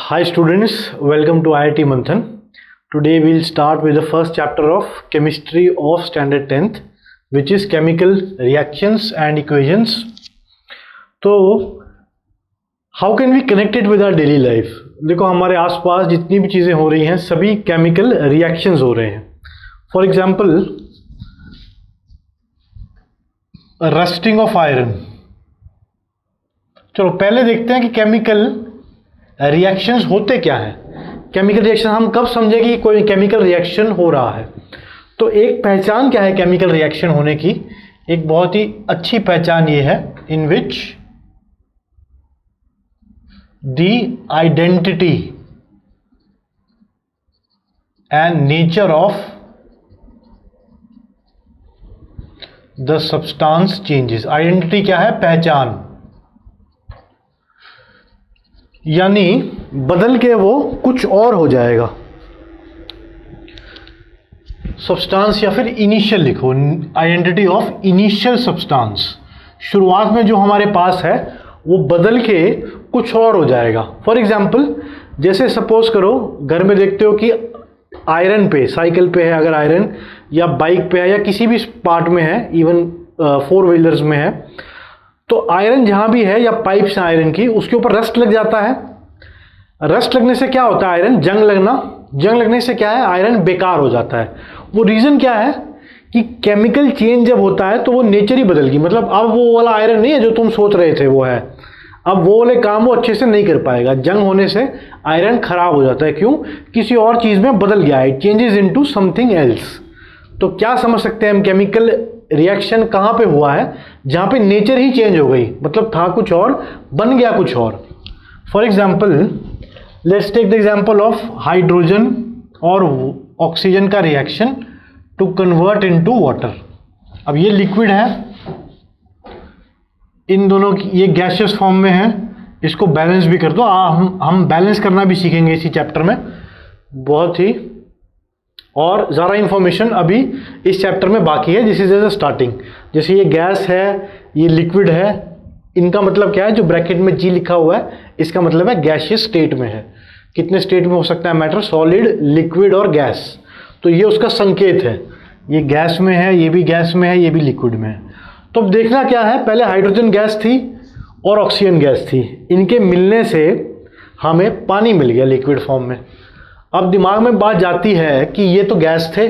Hi students, welcome to IIT Manthan. Today we'll start with the first chapter of chemistry of standard 10th, which is chemical reactions and equations. तो how can we connect it with our daily life? देखो हमारे आसपास जितनी भी चीज़ें हो रही हैं सभी केमिकल रिएक्शंस हो रहे हैं. For example rusting of iron. चलो पहले देखते हैं कि केमिकल रिएक्शंस होते क्या है. केमिकल रिएक्शन हम कब समझे कि कोई केमिकल रिएक्शन हो रहा है. तो एक पहचान क्या है केमिकल रिएक्शन होने की. एक बहुत ही अच्छी पहचान ये है in which the identity and nature of the substance changes. Identity क्या है? पहचान, यानी बदल के वो कुछ और हो जाएगा. सब्सटेंस या फिर इनिशियल लिखो, आइडेंटिटी ऑफ इनिशियल सब्सटेंस. शुरुआत में जो हमारे पास है वो बदल के कुछ और हो जाएगा. फॉर एग्जाम्पल जैसे सपोज करो घर में देखते हो कि आयरन पे, साइकिल पे है अगर आयरन, या बाइक पे है, या किसी भी पार्ट में है, इवन फोर व्हीलर्स में है, तो आयरन जहां भी है या पाइप से आयरन की उसके ऊपर रस्ट लग जाता है. रस्ट लगने से क्या होता है? आयरन जंग लगना. जंग लगने से क्या है? आयरन बेकार हो जाता है. वो रीजन क्या है कि केमिकल चेंज जब होता है तो वो नेचर ही बदल गई. मतलब अब वो वाला आयरन नहीं है जो तुम सोच रहे थे वो है. अब वो वाले काम वो अच्छे से नहीं कर पाएगा. जंग होने से आयरन खराब हो जाता है. क्यों? किसी और चीज में बदल गया. It changes into something else. तो क्या समझ सकते हैं हम केमिकल रिएक्शन कहाँ पे हुआ है? जहाँ पे नेचर ही चेंज हो गई. मतलब था कुछ और, बन गया कुछ और. For example let's take the example of hydrogen और ऑक्सीजन का reaction to convert into water. अब ये लिक्विड है, इन दोनों की ये गैसियस फॉर्म में है. इसको बैलेंस भी कर दो. हम बैलेंस करना भी सीखेंगे इसी चैप्टर में बहुत ही. और ज़्यादा इंफॉर्मेशन अभी इस चैप्टर में बाकी है. This is as a starting. जैसे ये गैस है, ये लिक्विड है, इनका मतलब क्या है? जो ब्रैकेट में जी लिखा हुआ है इसका मतलब है गैसियस स्टेट में है. कितने स्टेट में हो सकता है मैटर? सॉलिड, लिक्विड और गैस. तो ये उसका संकेत है. ये गैस में है, ये भी गैस में है, ये भी लिक्विड में है. तो अब देखना क्या है, पहले हाइड्रोजन गैस थी और ऑक्सीजन गैस थी. इनके मिलने से हमें पानी मिल गया लिक्विड फॉर्म में. अब दिमाग में बात जाती है कि ये तो गैस थे,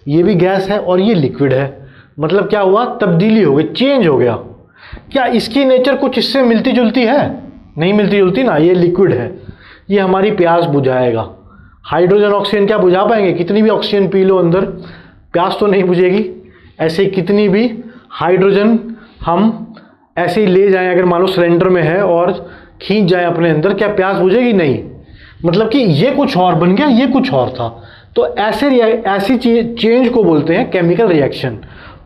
ये भी गैस है और ये लिक्विड है. मतलब क्या हुआ? तब्दीली हो गई, चेंज हो गया. क्या इसकी नेचर कुछ इससे मिलती जुलती है? नहीं मिलती जुलती ना. ये लिक्विड है, ये हमारी प्यास बुझाएगा. हाइड्रोजन ऑक्सीजन क्या बुझा पाएंगे? कितनी भी ऑक्सीजन पी लो अंदर, प्यास तो नहीं बुझेगी. ऐसे कितनी भी हाइड्रोजन हम ऐसे ही ले जाएं, अगर मान लो सिलेंडर में है और खींच जाए अपने अंदर, क्या प्यास बुझेगी? नहीं. मतलब कि ये कुछ और बन गया, ये कुछ और था. तो ऐसी चेंज को बोलते हैं केमिकल रिएक्शन.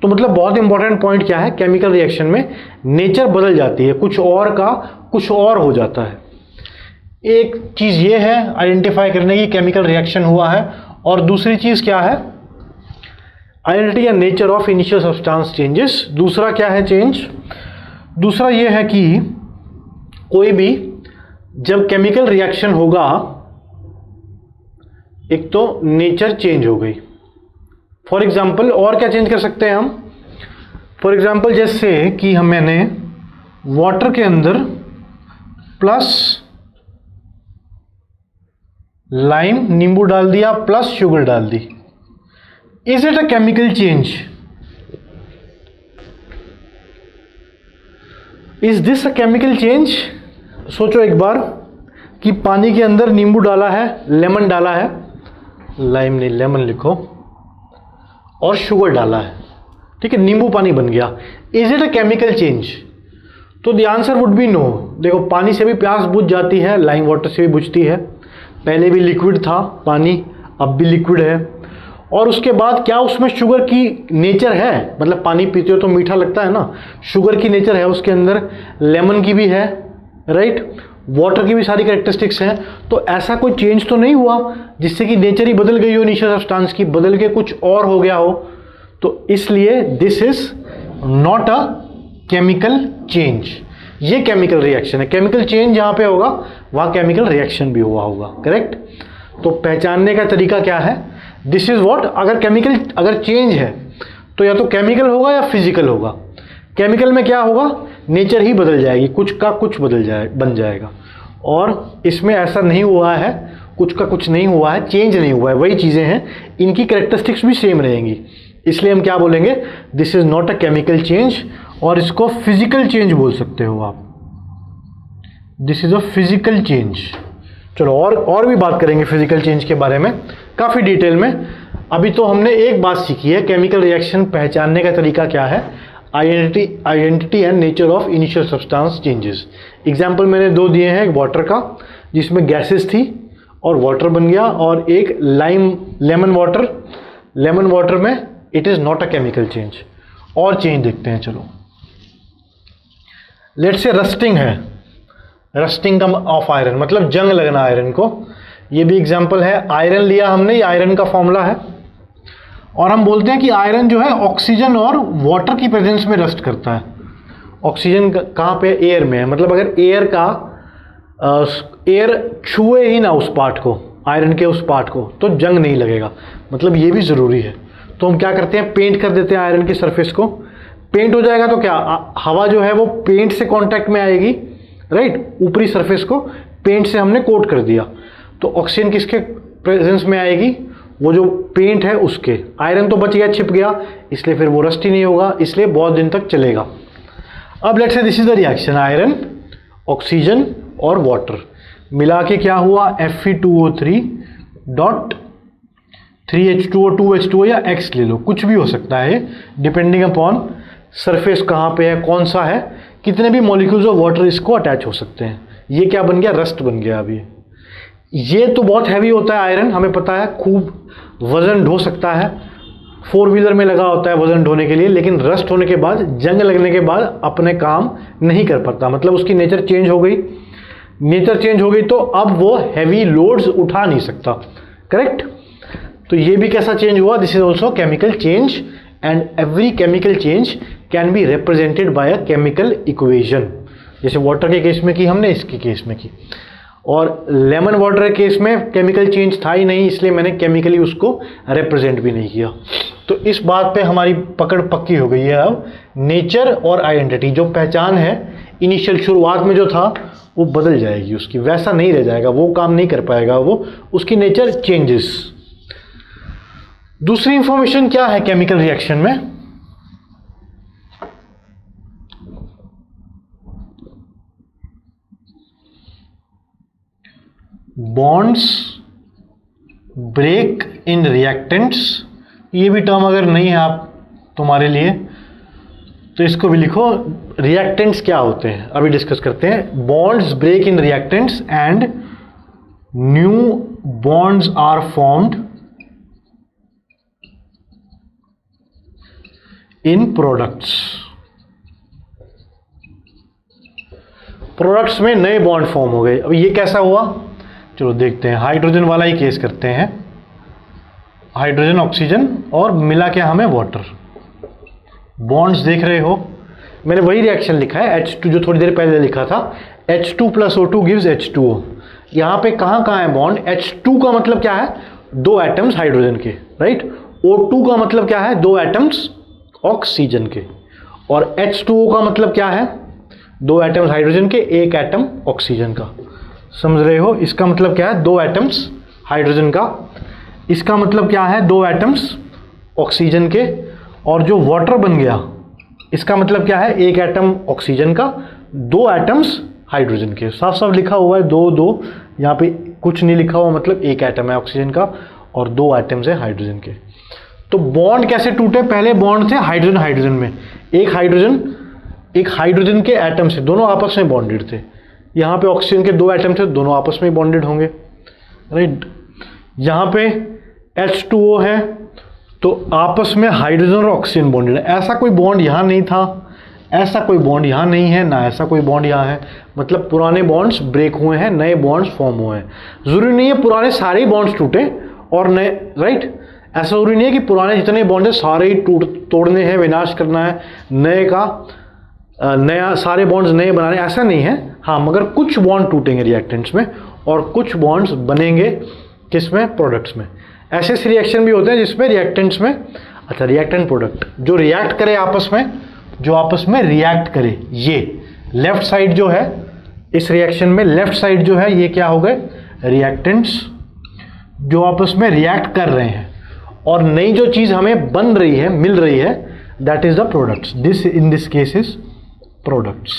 तो मतलब बहुत इंपॉर्टेंट पॉइंट क्या है, केमिकल रिएक्शन में नेचर बदल जाती है, कुछ और का कुछ और हो जाता है. एक चीज ये है आइडेंटिफाई करने की केमिकल रिएक्शन हुआ है. और दूसरी चीज क्या है? Identity and nature of initial substance changes. दूसरा क्या है चेंज? दूसरा ये है कि कोई भी जब केमिकल रिएक्शन होगा, एक तो नेचर चेंज हो गई. फॉर एग्जाम्पल और क्या चेंज कर सकते हैं हम? फॉर एग्जाम्पल जैसे कि मैंने वाटर के अंदर प्लस लाइम, नींबू डाल दिया, प्लस शुगर डाल दी. Is it a chemical change? Is this a chemical change? सोचो एक बार कि पानी के अंदर नींबू डाला है, लेमन डाला है, लाइम नहीं लेमन लिखो, और शुगर डाला है. ठीक है, नींबू पानी बन गया. Is it a chemical change? तो the answer would be no. देखो पानी से भी प्यास बुझ जाती है, लाइम वाटर से भी बुझती है. पहले भी लिक्विड था पानी, अब भी लिक्विड है. और उसके बाद क्या उसमें शुगर की नेचर है? मतलब पानी पीते हो तो मीठा लगता है ना, शुगर की नेचर है उसके अंदर, लेमन की भी है, राइट, वाटर की भी सारी कैरेक्टरिस्टिक्स हैं. तो ऐसा कोई चेंज तो नहीं हुआ जिससे कि नेचर ही बदल गई हो, इनिशियल सब्सटेंस की बदल के कुछ और हो गया हो. तो इसलिए this is not a chemical change. ये केमिकल रिएक्शन है। केमिकल चेंज जहाँ पे होगा वहाँ केमिकल रिएक्शन भी हुआ होगा, करेक्ट। तो पहचानने का तरीका क्या है, दिस इज व्हाट, अगर चेंज है तो या तो केमिकल होगा या फिजिकल होगा। केमिकल में क्या होगा, नेचर ही बदल जाएगी, कुछ का कुछ बन जाएगा। और इसमें ऐसा नहीं हुआ है, कुछ का कुछ नहीं हुआ है, चेंज नहीं हुआ है, वही चीज़ें हैं, इनकी कैरेक्टरिस्टिक्स भी सेम रहेंगी। इसलिए हम क्या बोलेंगे, this is not a chemical change, और इसको फिजिकल चेंज बोल सकते हो आप, this is a physical change. चलो और भी बात करेंगे फिजिकल चेंज के बारे में काफ़ी डिटेल में। अभी तो हमने एक बात सीखी है, केमिकल रिएक्शन पहचानने का तरीका क्या है, identity and nature of initial substance changes. Example मैंने दो दिए हैं, एक वाटर का जिसमें गैसेस थी और वाटर बन गया, और एक लेमन वाटर में it is not a chemical change. और चेंज देखते हैं, चलो लेट्स से रस्टिंग है, रस्टिंग का ऑफ आयरन मतलब जंग लगना आयरन को, ये भी एग्जाम्पल है। आयरन लिया हमने, ये आयरन का फॉर्मूला है, और हम बोलते हैं कि आयरन जो है ऑक्सीजन और वाटर की प्रेजेंस में रस्ट करता है। ऑक्सीजन कहाँ पे, एयर में है, मतलब अगर एयर छुए ही ना उस पार्ट को, आयरन के उस पार्ट को, तो जंग नहीं लगेगा, मतलब ये भी ज़रूरी है। तो हम क्या करते हैं, पेंट कर देते हैं आयरन की सरफेस को, पेंट हो जाएगा तो क्या, हवा जो है वो पेंट से कांटेक्ट में आएगी, राइट, ऊपरी सरफेस को पेंट से हमने कोट कर दिया, तो ऑक्सीजन किसके प्रेजेंस में आएगी, वो जो पेंट है उसके। आयरन तो बच गया, छिप गया, इसलिए फिर वो रस्टी नहीं होगा, इसलिए बहुत दिन तक चलेगा। अब let's say this is the reaction, iron, oxygen और वाटर मिला के क्या हुआ, Fe2O3 डॉट 3H2O 2H2O या X ले लो, कुछ भी हो सकता है डिपेंडिंग अपॉन सरफेस कहाँ पे है, कौन सा है, कितने भी मॉलिक्यूल्स ऑफ वाटर इसको अटैच हो सकते हैं। ये क्या बन गया, रस्ट बन गया। अभी ये तो बहुत हैवी होता है आयरन, हमें पता है, खूब वजन ढो सकता है, 4 व्हीलर में लगा होता है वजन ढोने के लिए, लेकिन रस्ट होने के बाद, जंग लगने के बाद अपने काम नहीं कर पाता, मतलब उसकी नेचर चेंज हो गई। नेचर चेंज हो गई तो अब वो हैवी लोड्स उठा नहीं सकता, करेक्ट। तो ये भी कैसा चेंज हुआ, this is also chemical change, and every chemical change can be represented by a chemical equation. जैसे वाटर के केस में की हमने, इसके केस में की, और लेमन वाटर के केस में केमिकल चेंज था ही नहीं, इसलिए मैंने केमिकली उसको रिप्रेजेंट भी नहीं किया। तो इस बात पे हमारी पकड़ पक्की हो गई है। अब नेचर और आइडेंटिटी, जो पहचान है इनिशियल शुरुआत में जो था वो बदल जाएगी, उसकी वैसा नहीं रह जाएगा, वो काम नहीं कर पाएगा, वो उसकी नेचर चेंजेस। दूसरी इंफॉर्मेशन क्या है केमिकल रिएक्शन में, बॉन्ड्स ब्रेक इन रिएक्टेंट्स। ये भी टर्म अगर नहीं है आप तुम्हारे लिए तो इसको भी लिखो, रिएक्टेंट्स क्या होते हैं अभी डिस्कस करते हैं। Bonds break in reactants and new bonds are formed in products. Products में नए बॉन्ड फॉर्म हो गए। अब ये कैसा हुआ, चलो देखते हैं। हाइड्रोजन वाला ही केस करते हैं, हाइड्रोजन ऑक्सीजन और मिला के हमें वाटर। बॉन्ड्स देख रहे हो, मैंने वही रिएक्शन लिखा है H2 जो थोड़ी देर पहले लिखा था, H2 + O2 गिव्स H2O। यहाँ पे कहाँ कहाँ है बॉन्ड, H2 का मतलब क्या है, 2 एटम्स हाइड्रोजन के, राइट। O2 का मतलब क्या है, 2 एटम्स ऑक्सीजन के, और H2O का मतलब क्या है, 2 एटम्स हाइड्रोजन के, 1 एटम ऑक्सीजन का। समझ रहे हो, इसका मतलब क्या है, 2 एटम्स हाइड्रोजन का, इसका मतलब क्या है, 2 एटम्स ऑक्सीजन के, और जो वाटर बन गया इसका मतलब क्या है, 1 एटम ऑक्सीजन का, 2 एटम्स हाइड्रोजन के। साफ साफ लिखा हुआ है 2-2, यहाँ पे कुछ नहीं लिखा हुआ, मतलब 1 एटम है ऑक्सीजन का और 2 एटम्स है हाइड्रोजन के। तो बॉन्ड कैसे टूटे, पहले बॉन्ड थे हाइड्रोजन हाइड्रोजन में, एक हाइड्रोजन के एटम से, दोनों आपस में बॉन्डेड थे। यहाँ पे ऑक्सीजन के 2 एटम थे, दोनों आपस में बॉन्डेड होंगे, राइट। यहाँ पे H2O है तो आपस में हाइड्रोजन और ऑक्सीजन बॉन्डेड है। ऐसा कोई बॉन्ड यहाँ नहीं था, ऐसा कोई बॉन्ड यहाँ नहीं है, ना ऐसा कोई बॉन्ड यहाँ है, मतलब पुराने बॉन्ड्स ब्रेक हुए हैं, नए बॉन्ड्स फॉर्म हुए हैं। जरूरी नहीं है पुराने सारे ही बॉन्ड्स टूटे और नए, राइट। ऐसा जरूरी नहीं है कि पुराने जितने बॉन्ड है सारे ही तोड़ने हैं, विनाश करना है, नए का नया सारे बॉन्ड्स नए बनाने, ऐसा नहीं है। हाँ, मगर कुछ बॉन्ड टूटेंगे रिएक्टेंट्स में और कुछ बॉन्ड्स बनेंगे किसमें, प्रोडक्ट्स में। ऐसे रिएक्शन भी होते हैं जिसमें रिएक्टेंट्स में, अच्छा रिएक्टेंट प्रोडक्ट जो रिएक्ट करे आपस में, जो आपस में रिएक्ट करे, ये लेफ्ट साइड जो है इस रिएक्शन में, लेफ्ट साइड जो है ये क्या हो गए, रिएक्टेंट्स जो आपस में रिएक्ट कर रहे हैं, और नई जो चीज हमें बन रही है, मिल रही है, that is the products. This in this case is products.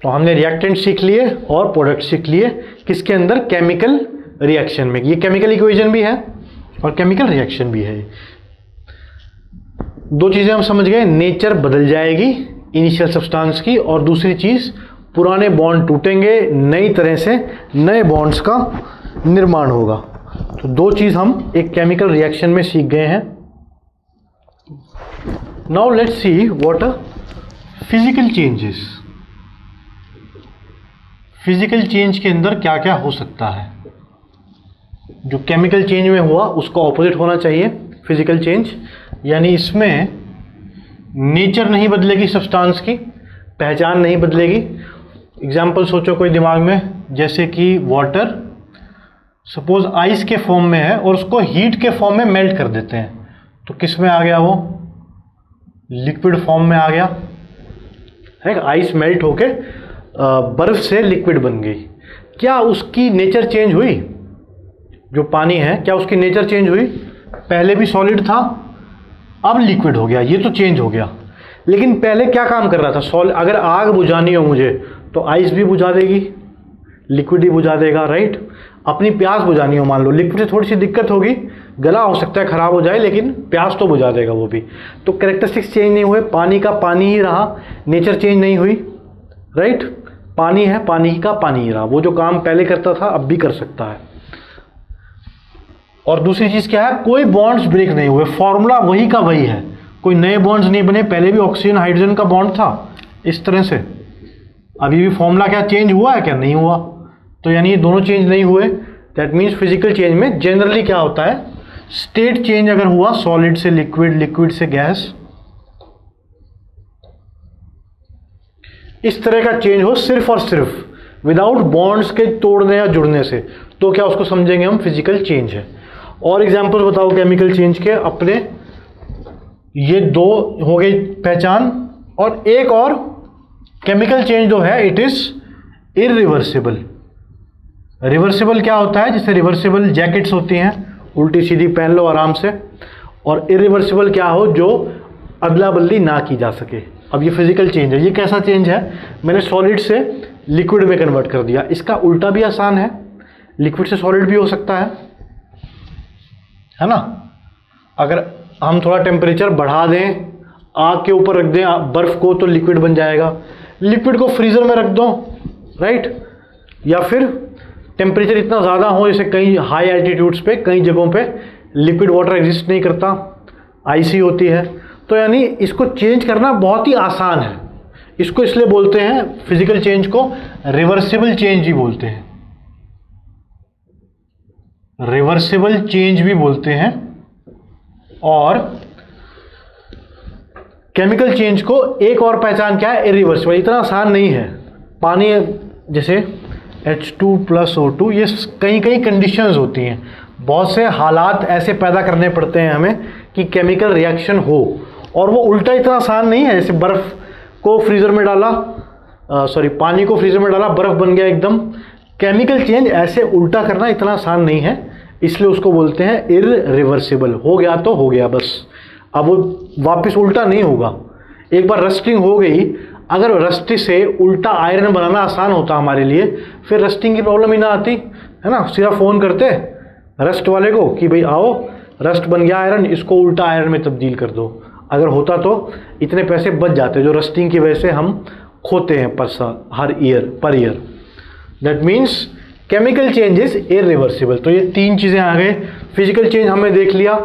तो हमने रिएक्टेंट सीख लिए और प्रोडक्ट सीख लिए किसके अंदर, केमिकल रिएक्शन में। ये केमिकल इक्वेशन भी है और केमिकल रिएक्शन भी है। दो चीजें हम समझ गए, नेचर बदल जाएगी इनिशियल सब्सटेंस की, और दूसरी चीज पुराने बॉन्ड टूटेंगे, नई तरह से नए बॉन्ड्स का निर्माण होगा। तो दो चीज हम एक केमिकल रिएक्शन में सीख गए हैं। Now let's see what a physical changes. Physical change के अंदर क्या क्या हो सकता है। जो केमिकल चेंज में हुआ उसका ऑपोजिट होना चाहिए फिजिकल चेंज, यानी इसमें नेचर नहीं बदलेगी, सब्सटेंस की पहचान नहीं बदलेगी। एग्जाम्पल सोचो कोई दिमाग में, जैसे कि वाटर सपोज आइस के फॉर्म में है और उसको हीट के फॉर्म में मेल्ट कर देते हैं, तो किस में आ गया, वो लिक्विड फॉर्म में आ गया है। आइस मेल्ट होके बर्फ से लिक्विड बन गई। क्या उसकी नेचर चेंज हुई? जो पानी है क्या उसकी नेचर चेंज हुई? पहले भी सॉलिड था, अब लिक्विड हो गया, ये तो चेंज हो गया। लेकिन पहले क्या काम कर रहा था? सॉलिड। अगर आग बुझानी हो मुझे तो आइस भी बुझा देगी, लिक्विड ही बुझा देगा, राइट। अपनी प्यास बुझानी हो मान लो, लिक्विड से थोड़ी सी दिक्कत होगी, गला हो सकता है खराब हो जाए, लेकिन प्यास तो बुझा देगा वो भी। तो कैरेक्टरिस्टिक्स चेंज नहीं हुए, पानी का पानी ही रहा, नेचर चेंज नहीं हुई, राइट। पानी है, पानी का पानी ही रहा, वो जो काम पहले करता था अब भी कर सकता है। और दूसरी चीज क्या है, कोई बॉन्ड्स ब्रेक नहीं हुए, फॉर्मूला वही का वही है, कोई नए बॉन्ड्स नहीं बने। पहले भी ऑक्सीजन हाइड्रोजन का बॉन्ड था इस तरह से, अभी भी फॉर्मूला क्या चेंज हुआ है क्या? नहीं हुआ। तो यानी ये दोनों चेंज नहीं हुए। दैट मीन्स फिजिकल चेंज में जनरली क्या होता है, स्टेट चेंज अगर हुआ, सॉलिड से लिक्विड, लिक्विड से गैस, इस तरह का चेंज हो सिर्फ और सिर्फ विदाउट बॉन्ड्स के तोड़ने या जुड़ने से, तो क्या उसको समझेंगे हम फिजिकल चेंज है। और एग्जांपल बताओ केमिकल चेंज के अपने। ये दो हो गई पहचान, और एक और केमिकल चेंज जो है इट इज इरिवर्सिबल। रिवर्सिबल क्या होता है? जैसे रिवर्सिबल जैकेट्स होती हैं, उल्टी सीधी पहन लो आराम से। और इरिवर्सिबल क्या हो, जो अदला बदली ना की जा सके। अब ये फिजिकल चेंज है। ये कैसा चेंज है? मैंने सॉलिड से लिक्विड में कन्वर्ट कर दिया। इसका उल्टा भी आसान है, लिक्विड से सॉलिड भी हो सकता है ना। अगर हम थोड़ा टेम्परेचर बढ़ा दें, आग के ऊपर रख दें बर्फ को, तो लिक्विड बन जाएगा। लिक्विड को फ्रीजर में रख दो, राइट। या फिर टेम्परेचर इतना ज़्यादा हो, जैसे कई हाई एल्टीट्यूड्स पे, कई जगहों पे लिक्विड वाटर एग्जिस्ट नहीं करता, आइसी होती है। तो यानी इसको चेंज करना बहुत ही आसान है। इसको इसलिए बोलते हैं फिजिकल चेंज को रिवर्सिबल चेंज ही बोलते हैं, रिवर्सिबल चेंज भी बोलते हैं। और केमिकल चेंज को एक और पहचान क्या है, इरिवर्सिबल। इतना आसान नहीं है। पानी जैसे H2+O2, ये कई कई कंडीशंस होती हैं, बहुत से हालात ऐसे पैदा करने पड़ते हैं हमें कि केमिकल रिएक्शन हो। और वो उल्टा इतना आसान नहीं है, जैसे बर्फ को फ्रीजर में डाला, पानी को फ्रीजर में डाला, बर्फ बन गया एकदम। केमिकल चेंज ऐसे उल्टा करना इतना आसान नहीं है, इसलिए उसको बोलते हैं इरिवर्सिबल। हो गया तो हो गया बस, अब वो वापस उल्टा नहीं होगा। एक बार रस्टिंग हो गई, अगर रस्टी से उल्टा आयरन बनाना आसान होता हमारे लिए, फिर रस्टिंग की प्रॉब्लम ही ना आती, है ना। सीधा फ़ोन करते रस्ट वाले को कि भाई आओ, रस्ट बन गया आयरन, इसको उल्टा आयरन में तब्दील कर दो। अगर होता तो इतने पैसे बच जाते जो रस्टिंग की वजह से हम खोते हैं per year. That means chemical change is irreversible. तो ये तीन चीज़ें आ गए। फिजिकल चेंज हमने देख लिया।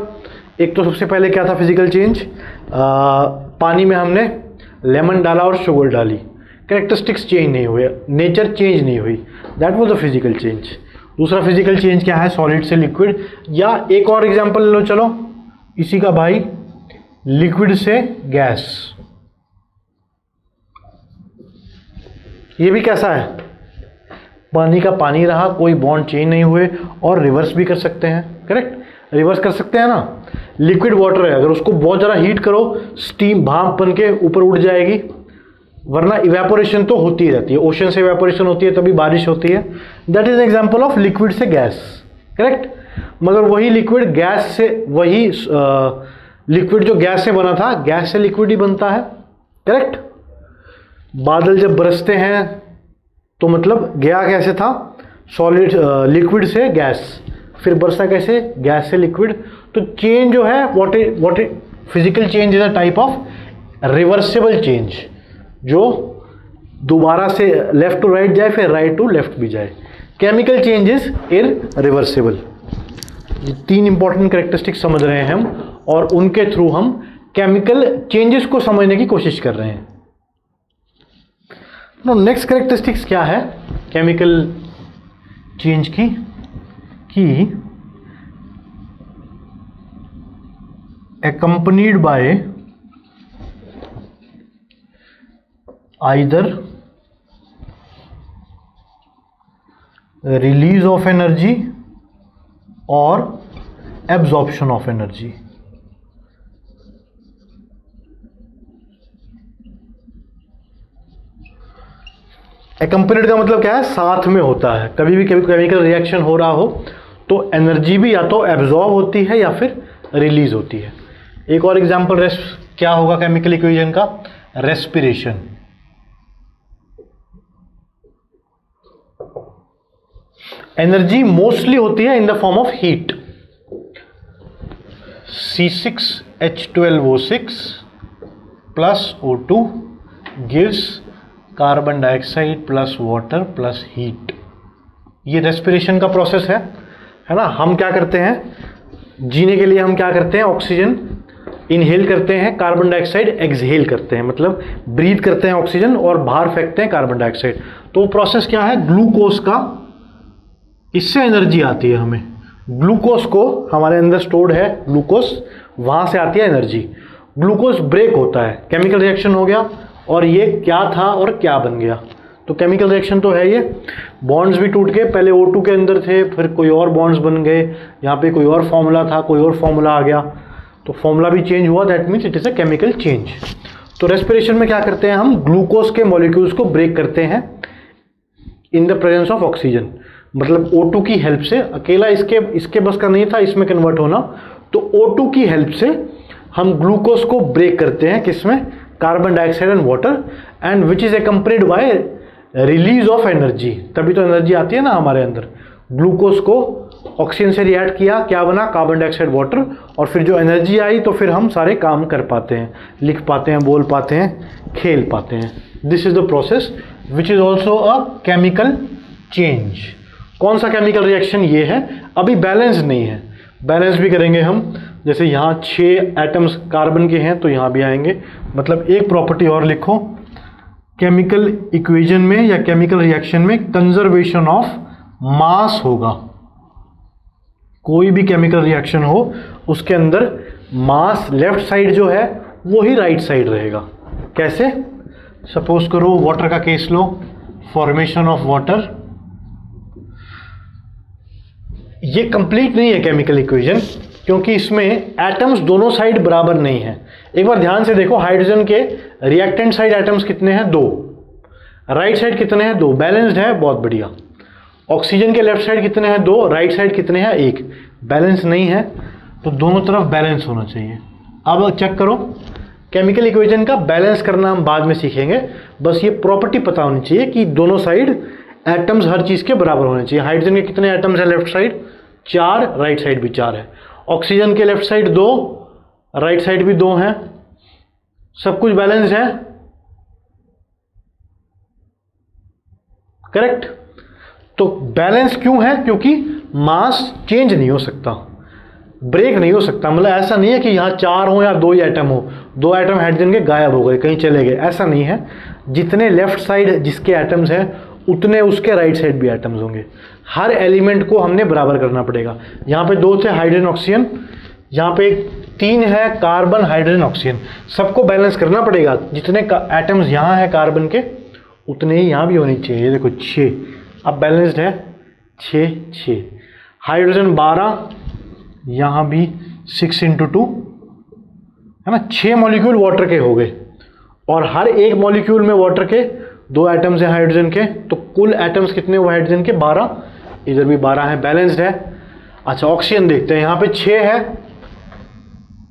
एक तो सबसे पहले क्या था फिजिकल चेंज, पानी में हमने लेमन डाला और शुगर डाली, कैरेक्टरिस्टिक्स चेंज नहीं हुए, नेचर चेंज नहीं हुई, that was the physical change. दूसरा फिजिकल चेंज क्या है, सॉलिड से लिक्विड। या एक और एग्जांपल लो, चलो इसी का भाई, लिक्विड से गैस। ये भी कैसा है, पानी का पानी रहा, कोई बॉन्ड चेंज नहीं हुए, और रिवर्स भी कर सकते हैं, करेक्ट, रिवर्स कर सकते हैं ना। लिक्विड वाटर है, अगर उसको बहुत ज़्यादा हीट करो स्टीम भाप बन के ऊपर उड़ जाएगी, वरना इवेपोरेशन तो होती ही रहती है, ओशन से इवेपोरेशन होती है तभी बारिश होती है। That is example of liquid से गैस, करेक्ट। मगर वही लिक्विड गैस से, वही लिक्विड जो गैस से बना था, गैस से लिक्विड ही बनता है, करेक्ट। बादल जब बरसते हैं तो मतलब गया कैसे था, सॉलिड लिक्विड से गैस, फिर बरसा कैसे, गैस से लिक्विड। तो चेंज जो है what is physical change is a type of reversible change, जो दोबारा से लेफ्ट टू राइट जाए फिर राइट टू लेफ्ट भी जाए। Chemical change is irreversible. ये 3 इंपॉर्टेंट कैरेक्टरिस्टिक्स समझ रहे हैं हम, और उनके थ्रू हम केमिकल चेंजेस को समझने की कोशिश कर रहे हैं। नेक्स्ट कैरेक्टरिस्टिक्स क्या है केमिकल चेंज की, कि accompanied by either release of energy or absorption of energy। accompanied का मतलब क्या है, साथ में होता है। कभी भी केमिकल रिएक्शन हो रहा हो तो एनर्जी भी या तो एब्जॉर्ब होती है या फिर रिलीज होती है। एक और एग्जांपल क्या होगा केमिकल इक्वेशन का, रेस्पिरेशन। एनर्जी मोस्टली होती है in the form of heat. C6H12O6 plus O2 gives carbon dioxide plus water plus heat. ये रेस्पिरेशन का प्रोसेस है ना। हम क्या करते हैं, जीने के लिए हम क्या करते हैं, ऑक्सीजन इनहेल करते हैं, कार्बन डाइऑक्साइड एक्सहेल करते हैं, मतलब ब्रीथ करते हैं ऑक्सीजन और बाहर फेंकते हैं कार्बन डाइऑक्साइड। तो प्रोसेस क्या है, ग्लूकोज का, इससे एनर्जी आती है हमें। ग्लूकोज को हमारे अंदर स्टोर्ड है, ग्लूकोज वहां से आती है एनर्जी। ग्लूकोज ब्रेक होता है, केमिकल रिएक्शन हो गया, और ये क्या था और क्या बन गया। तो केमिकल रिएक्शन तो है ये, बॉन्ड्स भी टूट गए, पहले O2 के अंदर थे, फिर कोई और बॉन्ड्स बन गए, यहाँ पे कोई और फॉर्मूला था, कोई और फॉर्मूला आ गया, तो फॉर्मूला भी चेंज हुआ, that means it is a chemical change. तो रेस्पिरेशन में क्या करते हैं, हम ग्लूकोज के मॉलिक्यूल्स को ब्रेक करते हैं in the presence of oxygen, मतलब O2 की हेल्प से। अकेला इसके बस का नहीं था इसमें कन्वर्ट होना, तो O2 की हेल्प से हम ग्लूकोज को ब्रेक करते हैं, किसमें, carbon dioxide and water, and which is accompanied by release of energy. तभी तो एनर्जी आती है ना हमारे अंदर। ग्लूकोज को ऑक्सीजन से रिएक्ट किया, क्या बना, कार्बन डाइऑक्साइड वाटर, और फिर जो एनर्जी आई तो फिर हम सारे काम कर पाते हैं, लिख पाते हैं, बोल पाते हैं, खेल पाते हैं। This is the process which is also a chemical change. कौन सा केमिकल रिएक्शन, ये है। अभी बैलेंस नहीं है, बैलेंस भी करेंगे हम। जैसे यहाँ 6 एटम्स कार्बन के हैं तो यहाँ भी आएंगे। मतलब एक प्रॉपर्टी और लिखो, केमिकल इक्वेशन में या केमिकल रिएक्शन में कंजर्वेशन ऑफ मास होगा। कोई भी केमिकल रिएक्शन हो उसके अंदर मास लेफ्ट साइड जो है वो ही राइट साइड रहेगा। कैसे, सपोज करो वाटर का case low, formation of water. ये कंप्लीट नहीं है केमिकल इक्वेशन, क्योंकि इसमें एटम्स दोनों साइड बराबर नहीं है। एक बार ध्यान से देखो, हाइड्रोजन के रिएक्टेंट साइड एटम्स कितने हैं, 2, राइट साइड कितने हैं, 2, बैलेंस्ड है, बहुत बढ़िया। ऑक्सीजन के लेफ्ट साइड कितने हैं, 2, राइट साइड कितने हैं, 1, बैलेंस नहीं है। तो दोनों तरफ बैलेंस होना चाहिए। अब चेक करो, केमिकल इक्वेशन का बैलेंस करना हम बाद में सीखेंगे, बस ये प्रॉपर्टी पता होनी चाहिए कि दोनों साइड एटम्स हर चीज़ के बराबर होने चाहिए। हाइड्रोजन के कितने एटम्स हैं लेफ्ट साइड, 4, राइट साइड भी 4 है। ऑक्सीजन के लेफ्ट साइड 2, राइट साइड भी 2 हैं। सब कुछ बैलेंस है, करेक्ट। तो बैलेंस क्यों है, क्योंकि मास चेंज नहीं हो सकता, ब्रेक नहीं हो सकता। मतलब ऐसा नहीं है कि यहाँ 4 हो या 2 ही एटम हो, 2 एटम हाइड्रोजन के गायब हो गए, कहीं चले गए, ऐसा नहीं है। जितने लेफ्ट साइड जिसके एटम्स हैं उतने उसके राइट साइड भी एटम्स होंगे। हर एलिमेंट को हमने बराबर करना पड़ेगा। यहाँ पे 2 थे हाइड्रोजन ऑक्सीजन, यहाँ पे 3 है कार्बन हाइड्रोजन ऑक्सीजन, सबको बैलेंस करना पड़ेगा। जितने एटम्स यहाँ है कार्बन के उतने ही यहाँ भी होनी चाहिए। ये देखो 6, अब बैलेंस्ड है 6 6। हाइड्रोजन 12, यहाँ भी 6 × 2 है ना, 6 मॉलिक्यूल वाटर के हो गए, और हर एक मॉलिक्यूल में वाटर के 2 एटम्स हैं हाइड्रोजन के, तो कुल एटम्स कितने हुए हाइड्रोजन के? 12, इधर भी 12 है, बैलेंस्ड है। अच्छा ऑक्सीजन देखते हैं, यहाँ पे 6 है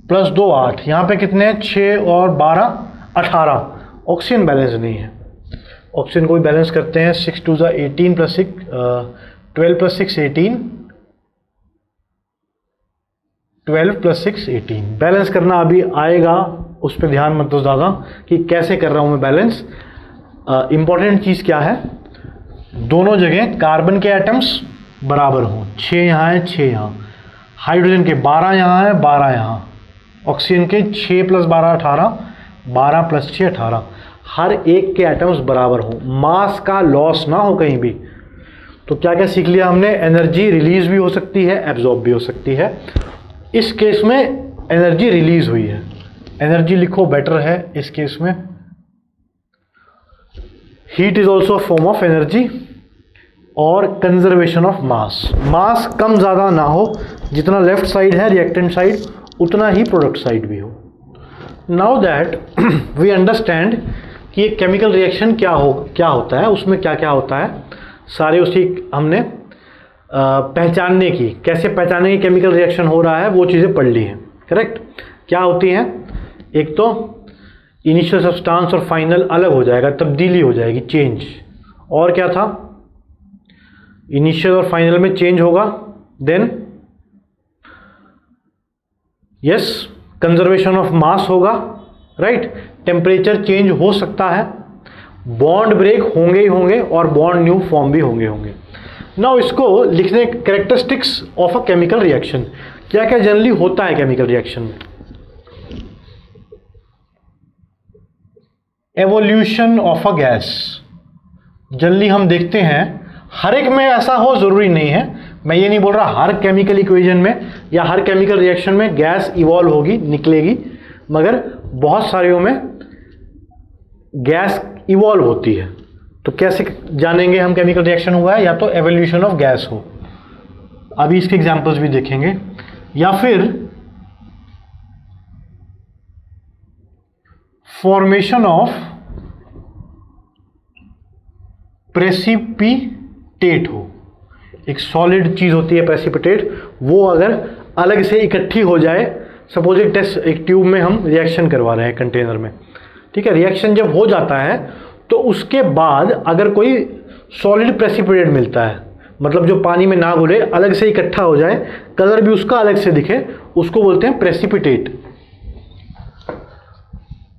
प्लस 2 8, यहाँ पे कितने हैं? 6 और 12 18। ऑक्सीजन बैलेंस नहीं है, ऑक्सीजन को भी बैलेंस करते हैं। 6 2 18 प्लस 6 12 प्लस 6 18, 12 प्लस 6 18। बैलेंस करना अभी आएगा, उस पर ध्यान मत दो ज़्यादा कि कैसे कर रहा हूँ मैं बैलेंस। इंपॉर्टेंट चीज़ क्या है, दोनों जगह कार्बन के एटम्स बराबर हों। 6 यहाँ है 6 यहाँ, हाइड्रोजन के 12 यहाँ है 12 यहाँ, ऑक्सीजन के 6 + 12 18, 12 + 6 18, हर एक के एटम्स बराबर हों, मास का लॉस ना हो कहीं भी। तो क्या क्या सीख लिया हमने? एनर्जी रिलीज भी हो सकती है, एब्जॉर्ब भी हो सकती है। इस केस में एनर्जी रिलीज हुई है, एनर्जी लिखो बेटर है इस केस में। Heat is also form of energy, और कंजर्वेशन ऑफ मास, मास कम ज़्यादा ना हो, जितना लेफ्ट साइड है रिएक्टेंट साइड उतना ही प्रोडक्ट साइड भी हो। नाउ दैट वी अंडरस्टैंड कि ये केमिकल रिएक्शन क्या होता है, उसमें क्या क्या होता है, सारे उसकी हमने पहचानने की, कैसे पहचानेंगे केमिकल रिएक्शन हो रहा है, वो चीज़ें पढ़ ली हैं। करेक्ट? क्या होती हैं? एक तो इनिशियल सब्सटेंस और फाइनल अलग हो जाएगा, तब्दीली हो जाएगी, चेंज। और क्या था? इनिशियल और फाइनल में चेंज होगा। Then yes, conservation of mass होगा, राइट। टेम्परेचर चेंज हो सकता है, बॉन्ड ब्रेक होंगे ही होंगे, और बॉन्ड न्यू फॉर्म भी होंगे। नाउ इसको लिखने characteristics of a chemical reaction, क्या क्या जनरली होता है केमिकल रिएक्शन में। Evolution of a gas, generally हम देखते हैं, हर एक में ऐसा हो जरूरी नहीं है, मैं ये नहीं बोल रहा हर केमिकल इक्वेशन में या हर केमिकल रिएक्शन में गैस इवॉल्व होगी, निकलेगी, मगर बहुत सारियों में गैस इवॉल्व होती है। तो कैसे जानेंगे हम केमिकल रिएक्शन हुआ है? या तो एवोल्यूशन ऑफ गैस हो, अभी इसके एग्जांपल्स भी देखेंगे, या फिर फॉर्मेशन ऑफ प्रेसिपिटेट हो। एक सॉलिड चीज होती है प्रेसिपिटेट, वो अगर अलग से इकट्ठी हो जाए, सपोज एक ट्यूब में हम रिएक्शन करवा रहे हैं कंटेनर में, ठीक है, रिएक्शन जब हो जाता है तो उसके बाद अगर कोई सॉलिड प्रेसिपिटेट मिलता है, मतलब जो पानी में ना घुले, अलग से इकट्ठा हो जाए, कलर भी उसका अलग से दिखे, उसको बोलते हैं प्रेसिपिटेट।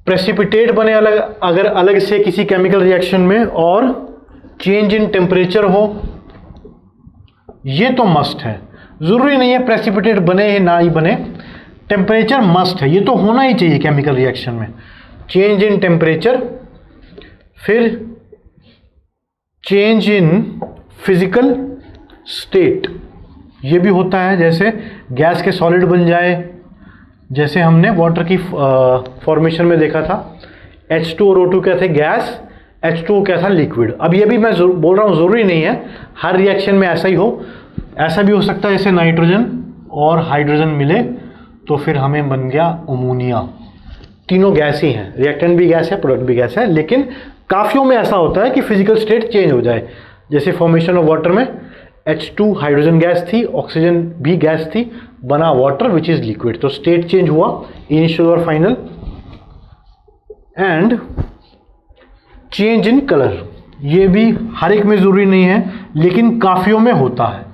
प्रेसिपिटेट बने अलग, अगर अलग से किसी केमिकल रिएक्शन में, और चेंज इन टेम्परेचर हो, ये तो मस्ट है। जरूरी नहीं है प्रेसिपिटेट बने या ना ही बने, टेम्परेचर मस्ट है, ये तो होना ही चाहिए केमिकल रिएक्शन में। चेंज इन टेम्परेचर, फिर चेंज इन फिजिकल स्टेट, ये भी होता है, जैसे गैस के सॉलिड बन जाए, जैसे हमने वाटर की फॉर्मेशन में देखा था, H2 और O2 क्या थे? गैस, H2O क्या था? लिक्विड। अब ये भी मैं बोल रहा हूँ जरूरी नहीं है हर रिएक्शन में ऐसा ही हो, ऐसा भी हो सकता है जैसे नाइट्रोजन और हाइड्रोजन मिले तो फिर हमें बन गया अमोनिया। तीनों गैस ही हैं, रिएक्टेंट भी गैस है, प्रोडक्ट भी गैस है, लेकिन काफियों में ऐसा होता है कि फिजिकल स्टेट चेंज हो जाए, जैसे फॉर्मेशन ऑफ वाटर में H2 हाइड्रोजन गैस थी, ऑक्सीजन भी गैस थी, बना वाटर विच इज लिक्विड, तो स्टेट चेंज हुआ, इनिशियल और final. And change in colour, ये भी हर एक में जरूरी नहीं है, लेकिन काफियों में होता है।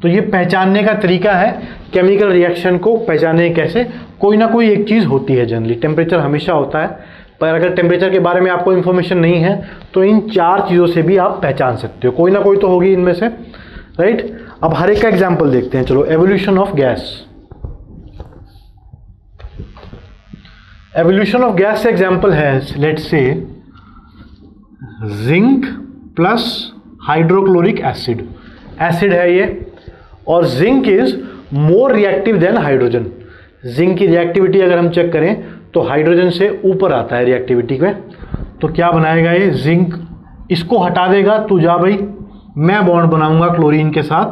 तो ये पहचानने का तरीका है, केमिकल रिएक्शन को पहचानने कैसे, कोई ना कोई एक चीज होती है जनरली। टेम्परेचर हमेशा होता है, पर अगर टेम्परेचर के बारे में आपको इन्फॉर्मेशन नहीं है तो इन 4 चीज़ों से भी आप पहचान सकते हो, कोई ना कोई तो होगी इनमें से, राइट। अब हर एक का एग्जाम्पल देखते हैं, चलो। Evolution of gas, evolution of gas से एग्जाम्पल है, let's say zinc plus hydrochloric acid, acid है ये, और zinc is more reactive than hydrogen. Zinc की रिएक्टिविटी अगर हम चेक करें तो हाइड्रोजन से ऊपर आता है रिएक्टिविटी में, तो क्या बनाएगा ये? जिंक इसको हटा देगा तो जा भाई मैं बॉन्ड बनाऊंगा क्लोरीन के साथ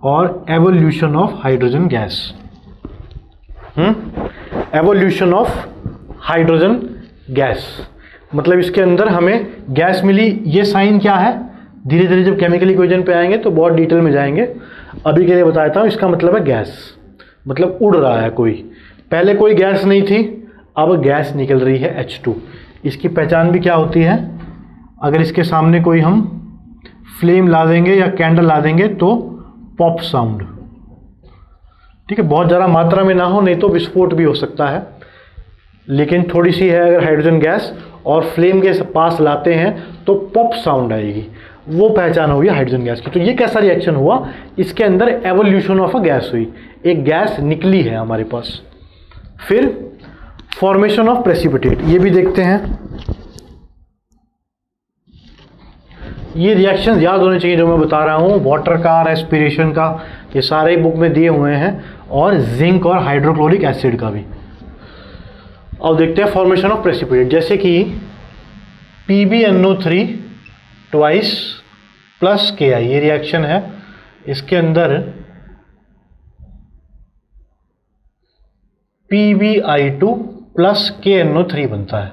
और evolution of hydrogen gas. Evolution of hydrogen gas मतलब इसके अंदर हमें गैस मिली। ये साइन क्या है, धीरे धीरे जब केमिकल इक्वेशन पे आएंगे तो बहुत डिटेल में जाएंगे, अभी के लिए बता देता हूँ। इसका मतलब है गैस, मतलब उड़ रहा है कोई, पहले कोई गैस नहीं थी, अब गैस निकल रही है H2। इसकी पहचान भी क्या होती है, अगर इसके सामने कोई हम फ्लेम ला देंगे या कैंडल ला देंगे तो पॉप साउंड, ठीक है। बहुत ज़्यादा मात्रा में ना हो, नहीं तो विस्फोट भी हो सकता है, लेकिन थोड़ी सी है अगर हाइड्रोजन गैस और फ्लेम के पास लाते हैं तो पॉप साउंड आएगी, वो पहचान होगी हाइड्रोजन गैस की। तो ये कैसा रिएक्शन हुआ, इसके अंदर एवोल्यूशन ऑफ अ गैस हुई, एक गैस निकली है हमारे पास। फिर फॉर्मेशन ऑफ प्रेसिपिटेट, ये भी देखते हैं। ये रिएक्शन याद होने चाहिए जो मैं बता रहा हूँ, वाटर का, रेस्पिरेशन का, ये सारे बुक में दिए हुए हैं, और जिंक और हाइड्रोक्लोरिक एसिड का भी। अब देखते हैं फॉर्मेशन ऑफ प्रेसिपिटेट, जैसे कि PbNO3 ट्वाइस प्लस Ki, ये रिएक्शन है, इसके अंदर PbI2 प्लस KNO3 बनता है,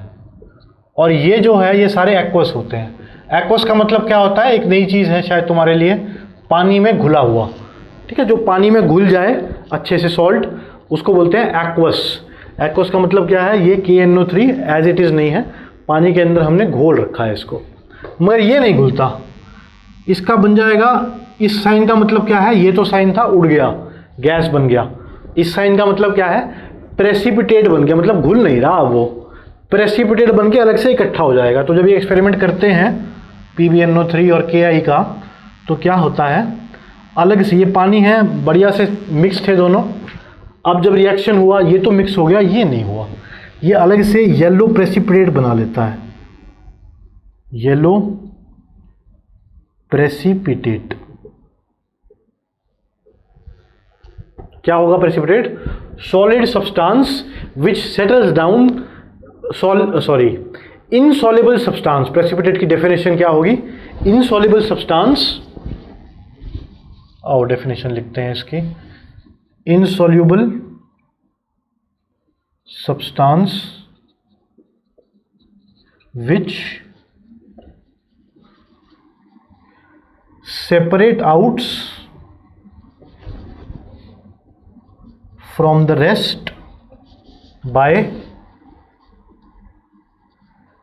और ये जो है ये सारे एक्वस होते हैं। एक्वस का मतलब क्या होता है, एक नई चीज़ है शायद तुम्हारे लिए, पानी में घुला हुआ, ठीक है, जो पानी में घुल जाए अच्छे से सॉल्ट, उसको बोलते हैं एक्वस। एक्वस का मतलब क्या है, ये KNO3 एज इट इज़ नहीं है, पानी के अंदर हमने घोल रखा है इसको, मगर ये नहीं घुलता, इसका बन जाएगा, इस साइन का मतलब क्या है, ये तो साइन था उड़ गया, गैस बन गया। इस साइन का मतलब क्या है, प्रेसिपिटेट बन गया, मतलब घुल नहीं रहा, वो प्रेसिपिटेट बन के अलग से इकट्ठा हो जाएगा। तो जब ये एक्सपेरिमेंट करते हैं PbNO3 और Ki का, तो क्या होता है, अलग से, ये पानी है बढ़िया से मिक्स थे दोनों, अब जब रिएक्शन हुआ ये तो मिक्स हो गया, ये नहीं हुआ, ये अलग से येलो प्रेसिपिटेट बना लेता है, येलो प्रेसिपिटेट। क्या होगा precipitate, solid substance which settles down, insoluble substance. Precipitate की डेफिनेशन क्या होगी, इनसॉल्युबल सब्सटेंस, और डेफिनेशन लिखते हैं इसकी, insoluble substance which separate out from the rest by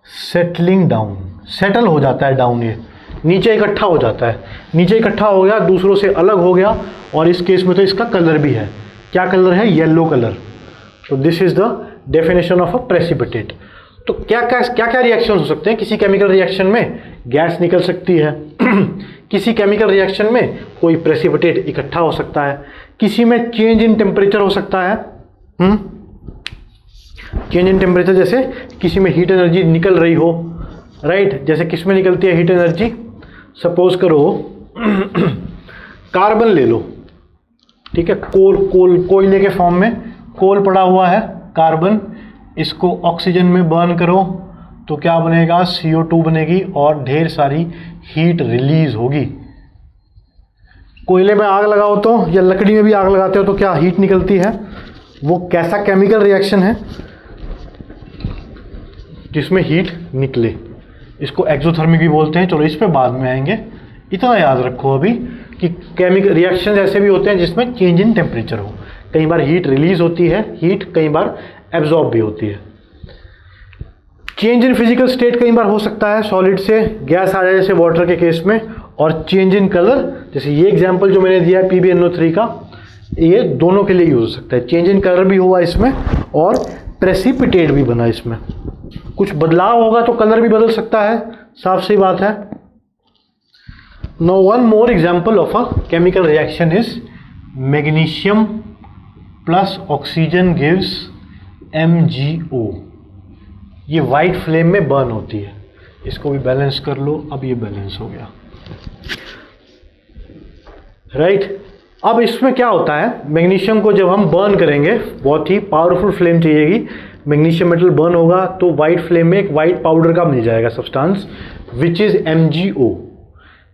settling down। Settle हो जाता है डाउन, ये नीचे इकट्ठा हो जाता है, नीचे इकट्ठा हो गया, दूसरों से अलग हो गया, और इस केस में तो इसका कलर भी है, क्या कलर है, येलो कलर। तो this is the definition of a precipitate. तो क्या क्या रिएक्शन हो सकते हैं, किसी केमिकल रिएक्शन में गैस निकल सकती है किसी केमिकल रिएक्शन में कोई प्रेसिपिटेट इकट्ठा हो सकता है, किसी में चेंज इन टेम्परेचर हो सकता है, चेंज इन टेम्परेचर, जैसे किसी में हीट एनर्जी निकल रही हो, राइट, जैसे किस में निकलती है हीट एनर्जी, सपोज करो कार्बन ले लो, ठीक है, कोयले के फॉर्म में कोल पड़ा हुआ है, कार्बन, इसको ऑक्सीजन में बर्न करो तो क्या बनेगा, CO2 बनेगी और ढेर सारी हीट रिलीज होगी। कोयले में आग लगाओ तो, या लकड़ी में भी आग लगाते हो तो क्या हीट निकलती है, वो कैसा केमिकल रिएक्शन है जिसमें हीट निकले, इसको एक्सोथर्मिक भी बोलते हैं। चलो इस पे बाद में आएंगे, इतना याद रखो अभी कि केमिकल रिएक्शन ऐसे भी होते हैं जिसमें चेंज इन टेम्परेचर हो, कई बार हीट रिलीज होती है, हीट कई बार एब्जॉर्ब भी होती है। चेंज इन फिजिकल स्टेट कई बार हो सकता है, सॉलिड से गैस आ जाए जैसे वाटर के केस में, और चेंज इन कलर, जैसे ये एग्जांपल जो मैंने दिया है PbNO3 का, ये दोनों के लिए यूज हो सकता है, चेंज इन कलर भी हुआ इसमें और प्रेसिपिटेट भी बना इसमें, कुछ बदलाव होगा तो कलर भी बदल सकता है, साफ सी बात है। Now one more example of a chemical reaction is magnesium plus oxygen gives MgO, ये वाइट फ्लेम में बर्न होती है, इसको भी बैलेंस कर लो, अब ये बैलेंस हो गया, राइट। अब इसमें क्या होता है, मैग्नीशियम को जब हम बर्न करेंगे, बहुत ही पावरफुल फ्लेम चाहिएगी, मैग्नीशियम मेटल बर्न होगा तो वाइट फ्लेम में एक वाइट पाउडर का मिल जाएगा सब्सटेंस, विच इज MgO।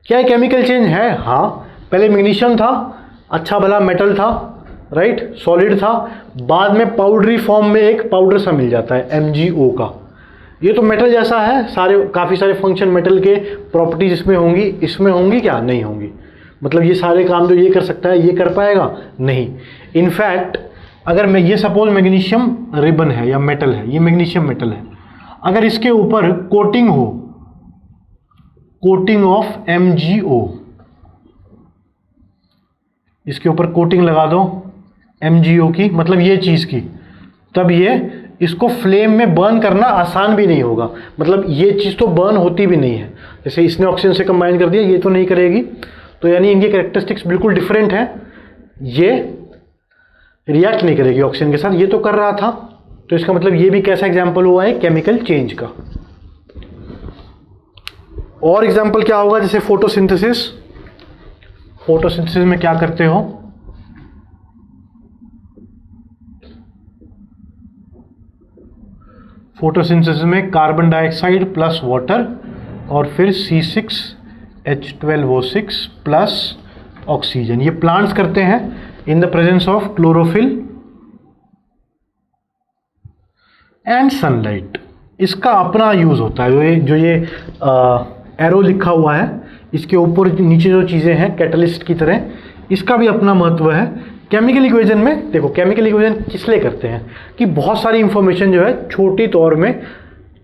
क्या केमिकल चेंज है? हाँ, पहले मैग्नीशियम था, अच्छा भला मेटल था, राइट, सॉलिड था, बाद में पाउडरी फॉर्म में एक पाउडर सा मिल जाता है MgO का। ये तो मेटल जैसा है, सारे काफ़ी सारे फंक्शन मेटल के प्रॉपर्टीज इसमें होंगी, इसमें होंगी क्या? नहीं होंगी। मतलब ये सारे काम जो ये कर सकता है ये कर पाएगा? नहीं। इनफैक्ट अगर मैं ये सपोज मैग्नीशियम रिबन है या मेटल है, ये मैग्नीशियम मेटल है, अगर इसके ऊपर कोटिंग हो, कोटिंग ऑफ MgO, इसके ऊपर कोटिंग लगा दो MgO की, मतलब ये चीज़ की, तब ये इसको फ्लेम में बर्न करना आसान भी नहीं होगा। मतलब ये चीज़ तो बर्न होती भी नहीं है, जैसे इसने ऑक्सीजन से कंबाइन कर दिया, ये तो नहीं करेगी, तो यानी इनकी कैरेक्टरिस्टिक्स बिल्कुल डिफरेंट है। ये रिएक्ट नहीं करेगी ऑक्सीजन के साथ, ये तो कर रहा था, तो इसका मतलब ये भी कैसा एग्जाम्पल हुआ है? केमिकल चेंज का। और एग्जाम्पल क्या होगा? जैसे फोटोसिंथेसिस। फोटोसिंथेसिस में क्या करते हो? फोटोसिंथेसिस में कार्बन डाइऑक्साइड प्लस वाटर और फिर C6H12O6 प्लस ऑक्सीजन, ये प्लांट्स करते हैं in the presence of chlorophyll and sunlight. इसका अपना यूज होता है। जो ये एरो लिखा हुआ है, इसके ऊपर नीचे जो चीजें हैं कैटलिस्ट की तरह, इसका भी अपना महत्व है। केमिकल इक्वेशन में देखो, केमिकल इक्वेशन किस लिए करते हैं कि बहुत सारी इंफॉर्मेशन जो है छोटी तौर में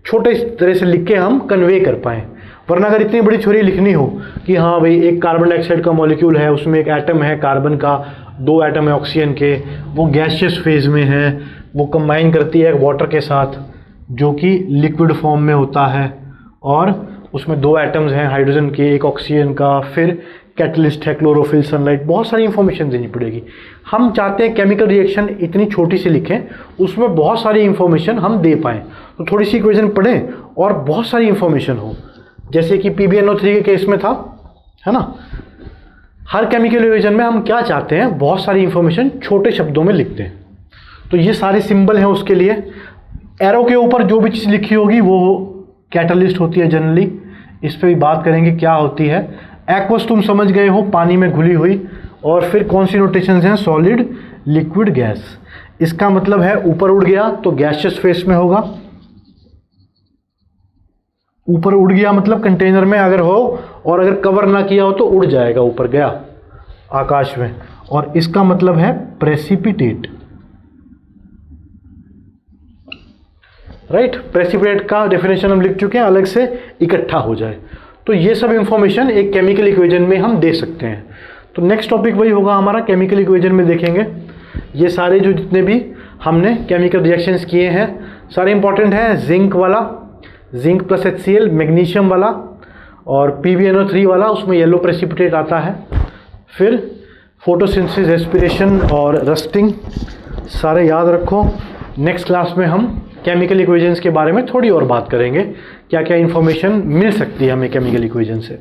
छोटे तरह से लिख के हम कन्वे कर पाएँ। वरना अगर इतनी बड़ी थ्योरी लिखनी हो कि हाँ भाई एक कार्बन डाइऑक्साइड का मॉलिक्यूल है, उसमें एक एटम है कार्बन का, 2 एटम है ऑक्सीजन के, वो गैसियस फेज में है, वो कंबाइन करती है वाटर के साथ जो कि लिक्विड फॉर्म में होता है, और उसमें 2 एटम्स हैं हाइड्रोजन के, एक ऑक्सीजन का, फिर कैटलिस्ट है क्लोरोफिल, सनलाइट, बहुत सारी इंफॉर्मेशन देनी पड़ेगी। हम चाहते हैं केमिकल रिएक्शन इतनी छोटी सी लिखें, उसमें बहुत सारी इंफॉर्मेशन हम दे पाएँ। तो थोड़ी सी इक्वेशन पढ़ें और बहुत सारी इंफॉर्मेशन हो, जैसे कि PbNO3 के केस में था, है ना। हर केमिकल इक्वेशन में हम क्या चाहते हैं? बहुत सारी इंफॉर्मेशन छोटे शब्दों में लिखते हैं। तो ये सारे सिंबल हैं उसके लिए। एरो के ऊपर जो भी चीज़ लिखी होगी वो कैटलिस्ट होती है जनरली, इस पर भी बात करेंगे क्या होती है। एक्वस तुम समझ गए हो, पानी में घुली हुई, और फिर कौन सी नोटेशंस हैं? Solid, liquid, gas. इसका मतलब है ऊपर उड़ गया तो गैसियस फेस में होगा, ऊपर उड़ गया मतलब कंटेनर में अगर हो, और अगर कवर ना किया हो तो उड़ जाएगा, ऊपर गया आकाश में, और इसका मतलब है प्रेसिपिटेट, राइट। प्रेसिपिटेट का डेफिनेशन हम लिख चुके हैं, अलग से इकट्ठा हो जाए। तो ये सब इंफॉर्मेशन एक केमिकल इक्वेशन में हम दे सकते हैं। तो नेक्स्ट टॉपिक वही होगा हमारा, केमिकल इक्वेशन में देखेंगे ये सारे जो जितने भी हमने केमिकल रिएक्शंस किए हैं सारे इंपॉर्टेंट हैं। जिंक वाला, जिंक प्लस HCl, मैग्नीशियम वाला, और PbNO3 वाला, उसमें येलो प्रेसिपिटेट आता है। फिर फोटोसिंथेसिस, रेस्पिरेशन और रस्टिंग, सारे याद रखो। नेक्स्ट क्लास में हम केमिकल इक्वेशंस के बारे में थोड़ी और बात करेंगे, क्या क्या इन्फॉर्मेशन मिल सकती है हमें केमिकल इक्वेशन से।